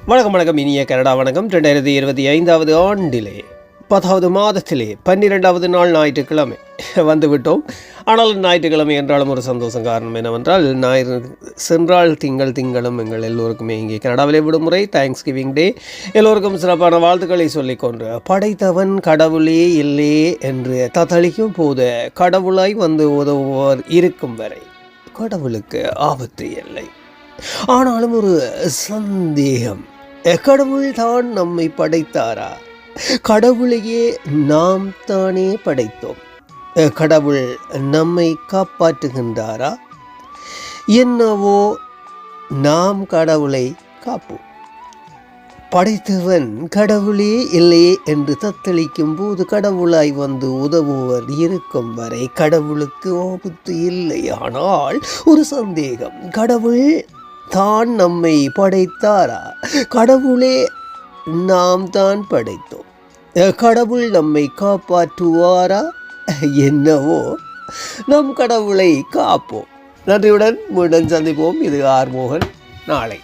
வணக்கம் வணக்கம் இனிய கனடா வணக்கம். 2025 ஆண்டிலே 10வது மாதத்திலே 12வது நாள் ஞாயிற்றுக்கிழமை வந்துவிட்டோம். ஆனால் ஞாயிற்றுக்கிழமை என்றாலும் ஒரு சந்தோஷம். காரணம் என்னவென்றால் ஞாயிறு சென்றால் திங்களும் எங்கள் எல்லோருக்குமே இங்கே கனடாவிலே விடுமுறை. தேங்க்ஸ் கிவிங் டே. எல்லோருக்கும் சிறப்பான வாழ்த்துக்களை சொல்லிக்கொண்டு படைத்தவன் கடவுளே இல்லையே என்று தத்தளிக்கும் போது கடவுளாய் வந்து உதவுவோர் இருக்கும் வரை கடவுளுக்கு ஆபத்து இல்லை. ஆனாலும் ஒரு சந்தேகம், கடவுள் தான் நம்மை படைத்தாரா? கடவுளையே நாம் தானே படைத்தோம். கடவுள் நம்மை காப்பாற்றுகின்றாரா? என்னவோ நாம் கடவுளை காப்போம். படைத்தவன் கடவுளே இல்லையே என்று தத்தளிக்கும் போது கடவுளாய் வந்து உதவுவர் இருக்கும் வரை கடவுளுக்கு ஆபத்து இல்லை. ஆனால் ஒரு சந்தேகம், கடவுள் தான் நம்மை படைத்தாரா? கடவுளே நாம் தான் படைத்தோம். கடவுள் நம்மை காப்பாற்றுவாரா? என்னவோ நம் கடவுளை காப்போம். நன்றியுடன் மீண்டும் சந்திப்போம். இது ஆர் மோகன். நாளை